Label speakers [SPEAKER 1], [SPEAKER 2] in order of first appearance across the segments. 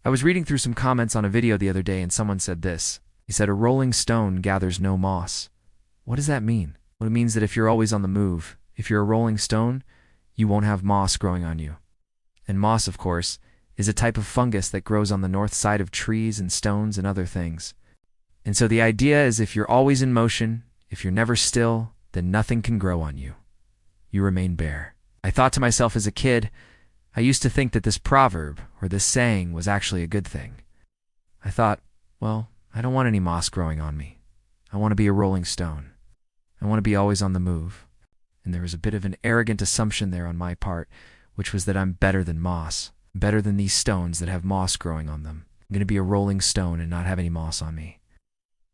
[SPEAKER 1] I was reading through some comments on a video the other day and someone said this. He said, "A rolling stone gathers no moss." What does that mean? Well, it means that if you're always on the move, if you're a rolling stone, you won't have moss growing on you. And moss, of course, is a type of fungus that grows on the north side of trees and stones and other things. And so the idea is if you're always in motion, if you're never still, then nothing can grow on you. You remain bare. I thought to myself as a kid, I used to think that this proverb or this saying was actually a good thing. I thought, well, I don't want any moss growing on me. I want to be a rolling stone. I want to be always on the move. And there was a bit of an arrogant assumption there on my part, which was that I'm better than moss, better than these stones that have moss growing on them. I'm going to be a rolling stone and not have any moss on me.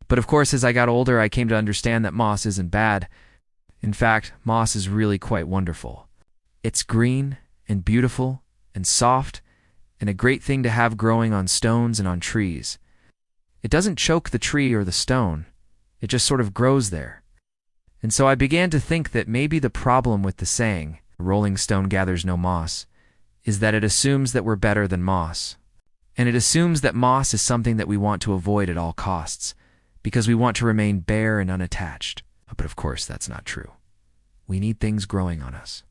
[SPEAKER 1] But of course, as I got older, I came to understand that moss isn't bad. In fact, moss is really quite wonderful. It's green and beautiful and soft and a great thing to have growing on stones and on trees. It doesn't choke the tree or the stone. It just sort of grows there. And so I began to think that maybe the problem with the saying, "A rolling stone gathers no moss," is that it assumes that we're better than moss. And it assumes that moss is something that we want to avoid at all costs, because we want to remain bare and unattached. But of course, that's not true. We need things growing on us.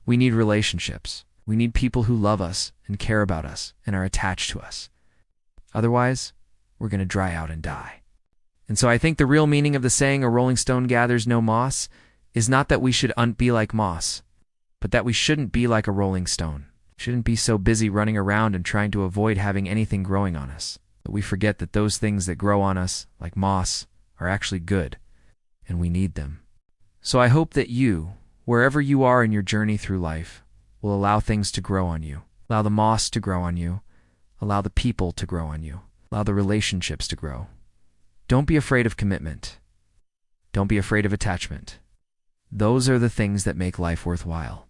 [SPEAKER 1] We need relationships. We need people who love us and care about us and are attached to us. Otherwise, we're going to dry out and die. And so I think the real meaning of the saying, "A rolling stone gathers no moss," is not that we should be like moss, but that we shouldn't be like a rolling stone. Shouldn't be so busy running around and trying to avoid having anything growing on us. But we forget that those things that grow on us, like moss, are actually good, and we need them. So I hope that you, wherever you are in your journey through life, will allow things to grow on you. Allow the moss to grow on you. Allow the people to grow on you. Allow the relationships to grow. Don't be afraid of commitment. Don't be afraid of attachment. Those are the things that make life worthwhile.